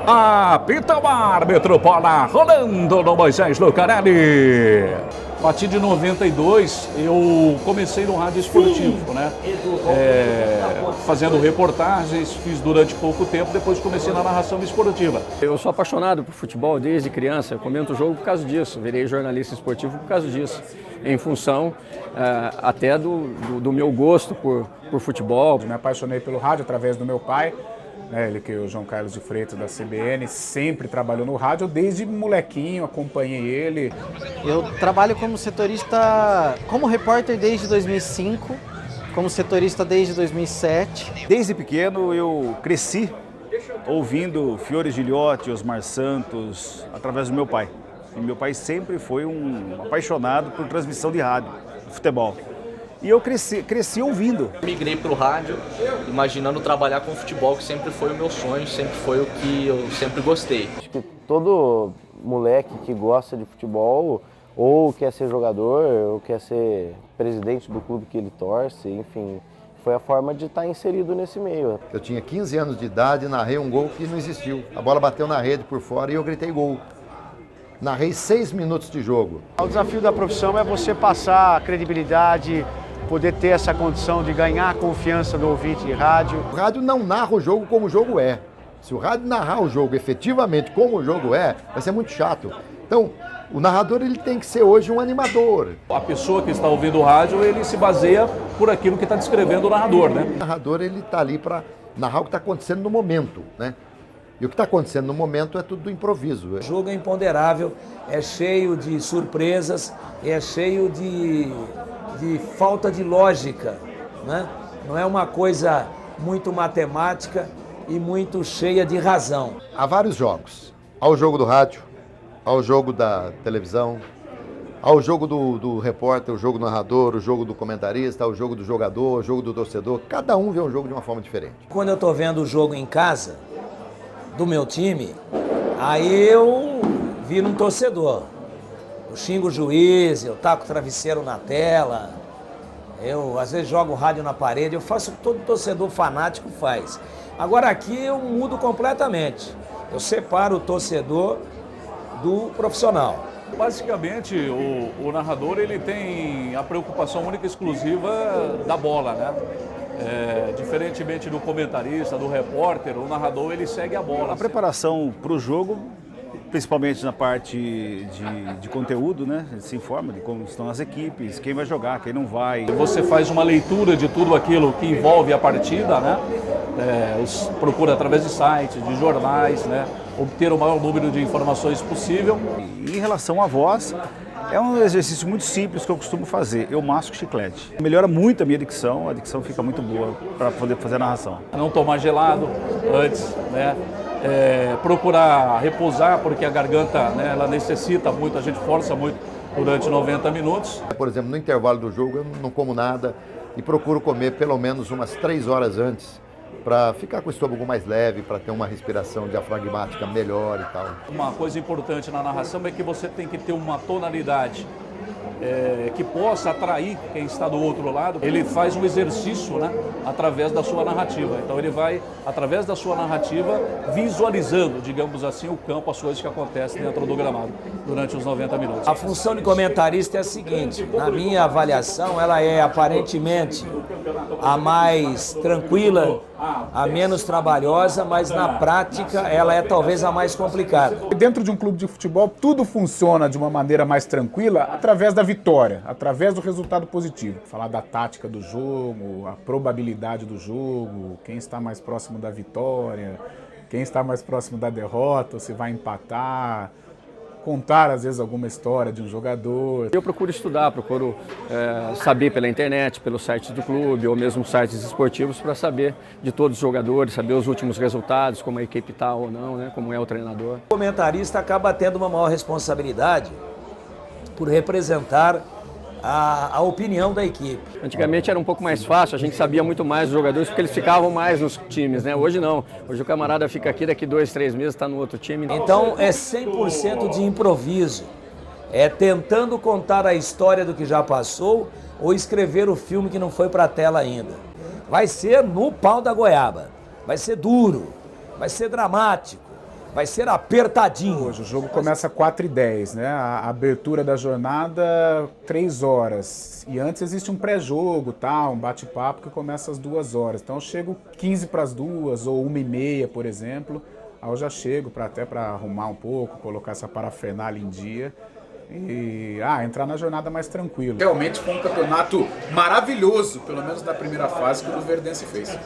Apita o árbitro, bola rolando no Moisés Lucarelli. A partir de 92, eu comecei no rádio esportivo, né? Fazendo reportagens, fiz durante pouco tempo, depois comecei na narração esportiva. Eu sou apaixonado por futebol desde criança, eu comento o jogo por causa disso, virei jornalista esportivo por causa disso, em função até do meu gosto por futebol. Eu me apaixonei pelo rádio através do meu pai. Ele que é o João Carlos de Freitas da CBN, sempre trabalhou no rádio, desde molequinho, acompanhei ele. Eu trabalho como setorista, como repórter desde 2005, como setorista desde 2007. Desde pequeno eu cresci ouvindo Fiore Gilhote, Osmar Santos, através do meu pai. E meu pai sempre foi um apaixonado por transmissão de rádio, de futebol. E eu cresci ouvindo. Migrei para o rádio, imaginando trabalhar com futebol, que sempre foi o meu sonho, sempre foi o que eu sempre gostei. Acho que todo moleque que gosta de futebol, ou quer ser jogador, ou quer ser presidente do clube que ele torce, enfim, foi a forma de estar inserido nesse meio. Eu tinha 15 anos de idade e narrei um gol que não existiu. A bola bateu na rede por fora e eu gritei gol. Narrei 6 minutos de jogo. O desafio da profissão é você passar a credibilidade, poder ter essa condição de ganhar a confiança do ouvinte de rádio. O rádio não narra o jogo como o jogo é. Se o rádio narrar o jogo efetivamente como o jogo é, vai ser muito chato. Então, o narrador ele tem que ser hoje um animador. A pessoa que está ouvindo o rádio, ele se baseia por aquilo que está descrevendo o narrador, né? O narrador ele está ali para narrar o que está acontecendo no momento, né? E o que está acontecendo no momento é tudo do improviso. O jogo é imponderável, é cheio de surpresas, é cheio de falta de lógica, né? Não é uma coisa muito matemática e muito cheia de razão. Há vários jogos. Há o jogo do rádio, há o jogo da televisão, há o jogo do repórter, o jogo do narrador, o jogo do comentarista, há o jogo do jogador, o jogo do torcedor. Cada um vê um jogo de uma forma diferente. Quando eu estou vendo o jogo em casa, do meu time, aí eu viro um torcedor. Eu xingo o juiz, eu taco o travesseiro na tela, eu às vezes jogo o rádio na parede, eu faço o que todo torcedor fanático faz. Agora aqui eu mudo completamente, eu separo o torcedor do profissional. Basicamente, o narrador ele tem a preocupação única e exclusiva da bola, né? Diferentemente do comentarista, do repórter, o narrador ele segue a bola. A preparação para o jogo, principalmente na parte de conteúdo, né? Ele se informa de como estão as equipes, quem vai jogar, quem não vai. Você faz uma leitura de tudo aquilo que envolve a partida, né? Procura através de sites, de jornais, né? Obter o maior número de informações possível. E em relação à voz, é um exercício muito simples que eu costumo fazer. Eu masco chiclete. Melhora muito a minha dicção, a dicção fica muito boa para poder fazer a narração. Não tomar gelado antes, né? Procurar repousar, porque a garganta, né, ela necessita muito, a gente força muito durante 90 minutos. Por exemplo, no intervalo do jogo eu não como nada e procuro comer pelo menos umas 3 horas antes, para ficar com o estômago mais leve, para ter uma respiração diafragmática melhor e tal. Uma coisa importante na narração é que você tem que ter uma tonalidade que possa atrair quem está do outro lado. Ele faz um exercício, né, através da sua narrativa. Então ele vai, através da sua narrativa, visualizando, digamos assim, o campo, as coisas que acontecem dentro do gramado durante os 90 minutos. A função de comentarista é a seguinte, na minha avaliação, ela é aparentemente a mais tranquila, a menos trabalhosa, mas na prática ela é talvez a mais complicada. Dentro de um clube de futebol, tudo funciona de uma maneira mais tranquila através da vitória, através do resultado positivo. Falar da tática do jogo, a probabilidade do jogo, quem está mais próximo da vitória, quem está mais próximo da derrota, se vai empatar. Contar, às vezes, alguma história de um jogador. Eu procuro estudar, procuro saber pela internet, pelo site do clube, ou mesmo sites esportivos, para saber de todos os jogadores, saber os últimos resultados, como a equipe está ou não, né, como é o treinador. O comentarista acaba tendo uma maior responsabilidade por representar a opinião da equipe. Antigamente era um pouco mais fácil, a gente sabia muito mais dos jogadores porque eles ficavam mais nos times, né? Hoje não. Hoje o camarada fica aqui, daqui 2, 3 meses está no outro time. Então é 100% de improviso. É tentando contar a história do que já passou ou escrever o filme que não foi para a tela ainda. Vai ser no pau da goiaba, vai ser duro, vai ser dramático, vai ser apertadinho. Hoje o jogo começa às 4h10, né? A abertura da jornada 3 horas. E antes existe um pré-jogo, tá? Um bate-papo que começa às 2 horas. Então eu chego 15 para as 2 ou 1h30, por exemplo. Aí eu já chego até para arrumar um pouco, colocar essa parafernália em dia. E entrar na jornada mais tranquilo. Realmente foi um campeonato maravilhoso, pelo menos na primeira fase que o Luverdense fez.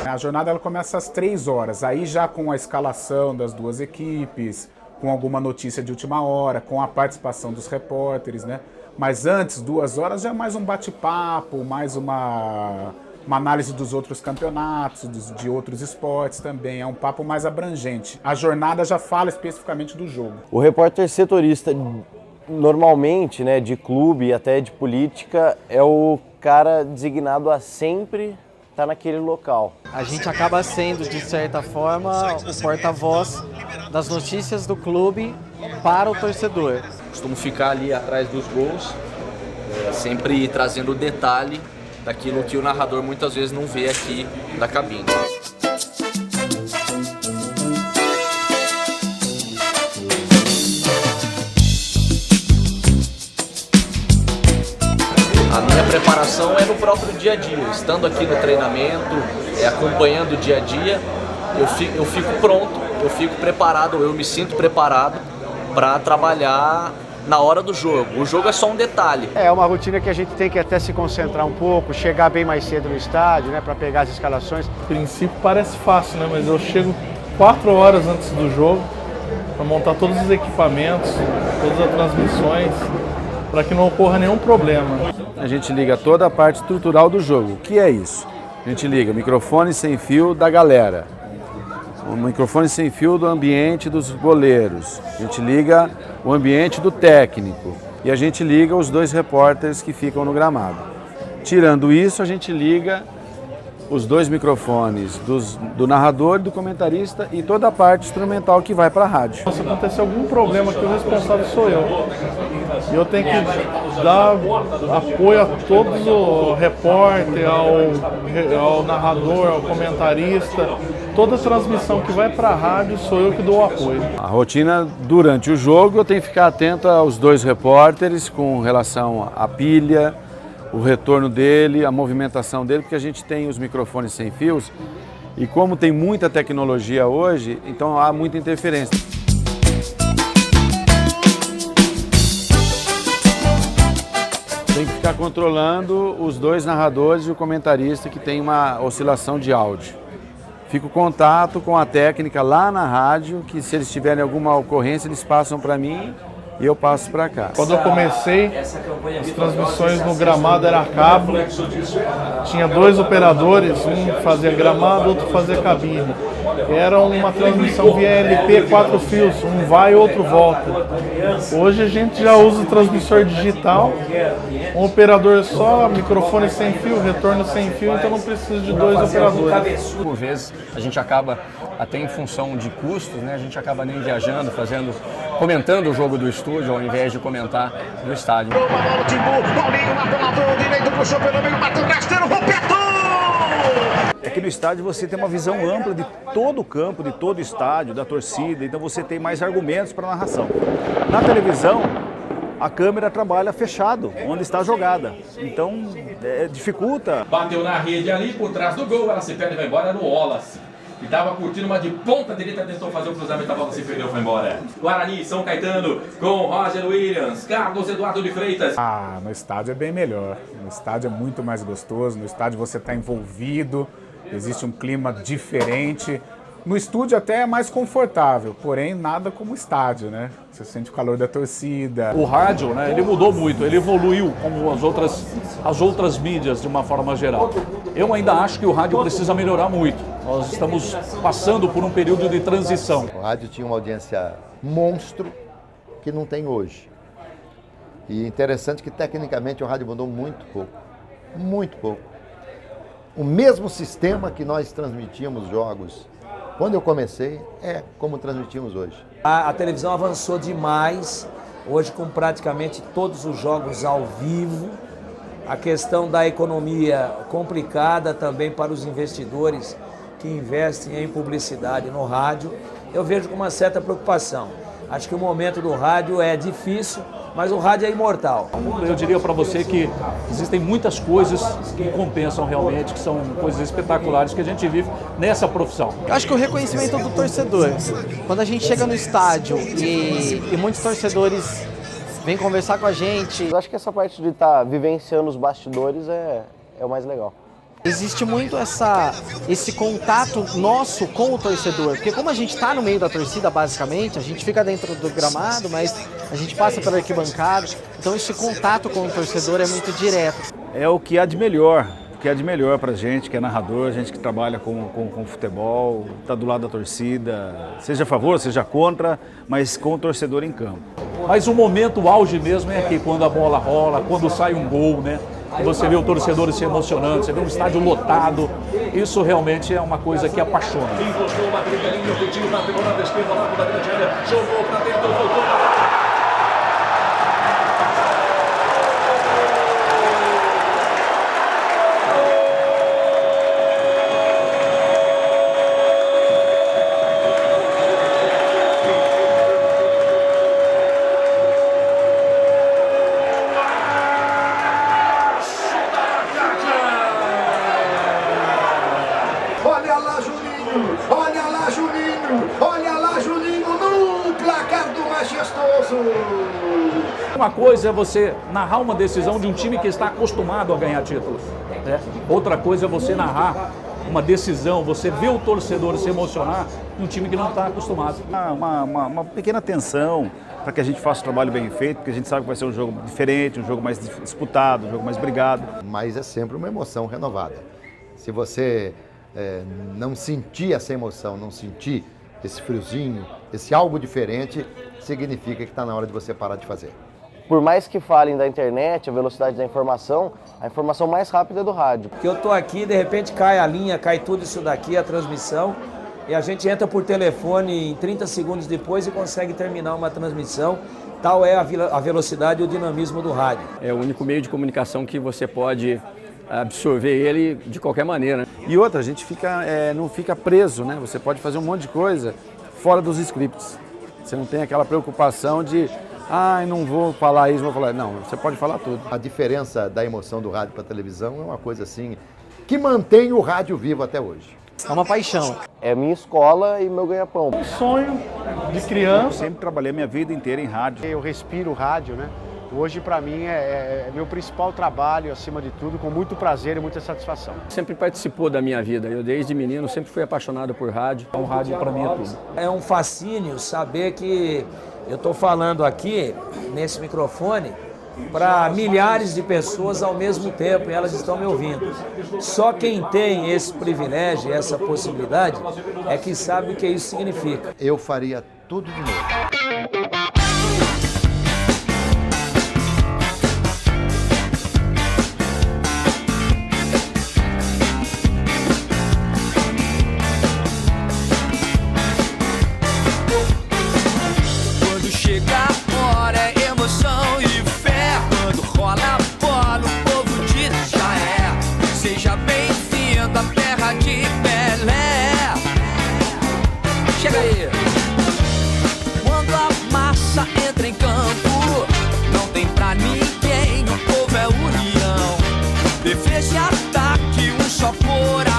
A jornada ela começa às 3 horas, aí já com a escalação das duas equipes, com alguma notícia de última hora, com a participação dos repórteres, né? Mas antes, 2 horas, já é mais um bate-papo, mais uma análise dos outros campeonatos, de outros esportes também. É um papo mais abrangente. A jornada já fala especificamente do jogo. O repórter setorista, normalmente, né, de clube e até de política, é o cara designado a sempre estar naquele local. A gente acaba sendo, de certa forma, o porta-voz das notícias do clube para o torcedor. Costumo ficar ali atrás dos gols, sempre trazendo o detalhe daquilo que o narrador muitas vezes não vê aqui da cabine. A minha preparação é no próprio dia a dia, estando aqui no treinamento, acompanhando o dia a dia, eu fico pronto, eu fico preparado, eu me sinto preparado para trabalhar na hora do jogo. O jogo é só um detalhe. É uma rotina que a gente tem que até se concentrar um pouco, chegar bem mais cedo no estádio, né, para pegar as escalações. No princípio parece fácil, né, mas eu chego 4 horas antes do jogo para montar todos os equipamentos, todas as transmissões, para que não ocorra nenhum problema. A gente liga toda a parte estrutural do jogo. O que é isso? A gente liga microfone sem fio da galera, o microfone sem fio do ambiente dos goleiros, a gente liga o ambiente do técnico e a gente liga os 2 repórteres que ficam no gramado. Tirando isso, a gente liga os 2 microfones do narrador e do comentarista e toda a parte instrumental que vai para a rádio. Se acontecer algum problema, que o responsável sou eu. E eu tenho que dar apoio a todos, o repórter, ao narrador, ao comentarista. Toda transmissão que vai para a rádio sou eu que dou o apoio. A rotina durante o jogo eu tenho que ficar atento aos 2 repórteres com relação à pilha, o retorno dele, a movimentação dele, porque a gente tem os microfones sem fios e como tem muita tecnologia hoje, então há muita interferência. Tem que ficar controlando os 2 narradores e o comentarista que tem uma oscilação de áudio. Fico em contato com a técnica lá na rádio, que se eles tiverem alguma ocorrência, eles passam para mim e eu passo para cá. Quando eu comecei, as transmissões no gramado era a cabo, tinha 2 operadores, um fazia gramado, outro fazia cabine. Era uma transmissão via LP, 4 fios, um vai e outro volta. Hoje a gente já usa o transmissor digital, um operador só, microfone sem fio, retorno sem fio, então não precisa de 2 operadores. Por vezes a gente acaba, até em função de custos, né, a gente acaba nem viajando, comentando o jogo do estúdio ao invés de comentar no estádio. É que no estádio você tem uma visão ampla de todo o campo, de todo o estádio, da torcida, então você tem mais argumentos para a narração. Na televisão, a câmera trabalha fechado, onde está a jogada, então dificulta. Bateu na rede ali, por trás do gol, ela se perde e vai embora, era o Wallace. E tava curtindo uma de ponta direita, tentou fazer o cruzamento, a bola se perdeu, foi embora. Guarani, São Caetano, com Roger Williams, Carlos Eduardo de Freitas. No estádio é bem melhor, no estádio é muito mais gostoso, no estádio você está envolvido, existe um clima diferente. No estúdio até é mais confortável, porém nada como o estádio, né? Você sente o calor da torcida. O rádio, né, ele mudou muito, ele evoluiu como as outras mídias de uma forma geral. Eu ainda acho que o rádio precisa melhorar muito. Nós estamos passando por um período de transição. O rádio tinha uma audiência monstro que não tem hoje. E interessante que tecnicamente o rádio mudou muito pouco. Muito pouco. O mesmo sistema que nós transmitíamos jogos quando eu comecei, é como transmitimos hoje. A televisão avançou demais hoje com praticamente todos os jogos ao vivo, a questão da economia complicada também para os investidores que investem em publicidade no rádio, eu vejo com uma certa preocupação. Acho que o momento do rádio é difícil, mas o rádio é imortal. Eu diria para você que existem muitas coisas que compensam realmente, que são coisas espetaculares que a gente vive nessa profissão. Eu acho que o reconhecimento do torcedor. Quando a gente chega no estádio e muitos torcedores vêm conversar com a gente. Eu acho que essa parte de estar vivenciando os bastidores é o mais legal. Existe muito esse contato nosso com o torcedor, porque como a gente está no meio da torcida, basicamente, a gente fica dentro do gramado, mas a gente passa pela arquibancada, então esse contato com o torcedor é muito direto. É o que há de melhor. O que há de melhor pra gente, que é narrador, a gente que trabalha com futebol, está do lado da torcida, seja a favor, seja contra, mas com o torcedor em campo. Mas o momento auge mesmo é aqui, quando a bola rola, quando sai um gol, né? E você vê o torcedor se emocionando, você vê um estádio lotado. Isso realmente é uma coisa que apaixona. Encostou uma linha ofensiva, pegou na esquerda, lá da grande área, jogou pra dentro, voltou pra... Uma coisa é você narrar uma decisão de um time que está acostumado a ganhar títulos, né? Outra coisa é você narrar uma decisão, você vê o torcedor se emocionar num time que não está acostumado. Uma pequena tensão para que a gente faça o trabalho bem feito, porque a gente sabe que vai ser um jogo diferente, um jogo mais disputado, um jogo mais brigado. Mas é sempre uma emoção renovada. Se você não sentir essa emoção, não sentir esse friozinho, esse algo diferente, significa que está na hora de você parar de fazer. Por mais que falem da internet, a velocidade da informação, a informação mais rápida é do rádio. Porque eu tô aqui, de repente cai a linha, cai tudo isso daqui, a transmissão, e a gente entra por telefone em 30 segundos depois e consegue terminar uma transmissão. Tal é a velocidade e o dinamismo do rádio. É o único meio de comunicação que você pode absorver ele de qualquer maneira. E outra, a gente não fica preso, né? Você pode fazer um monte de coisa fora dos scripts. Você não tem aquela preocupação de não vou falar isso, vou falar... Não, você pode falar tudo. A diferença da emoção do rádio para a televisão é uma coisa assim que mantém o rádio vivo até hoje. É uma paixão. É minha escola e meu ganha-pão. Um sonho de criança. Eu sempre trabalhei minha vida inteira em rádio. Eu respiro rádio, né? Hoje, para mim, é meu principal trabalho, acima de tudo, com muito prazer e muita satisfação. Sempre participou da minha vida. Eu, desde menino, sempre fui apaixonado por rádio. Então, rádio, para mim, é tudo. É um fascínio saber que eu estou falando aqui, nesse microfone, para milhares de pessoas ao mesmo tempo e elas estão me ouvindo. Só quem tem esse privilégio, essa possibilidade, é que sabe o que isso significa. Eu faria tudo de novo. Chega aí. Quando a massa entra em campo, não tem pra ninguém, o povo é união. Defesa e ataque, um só coração.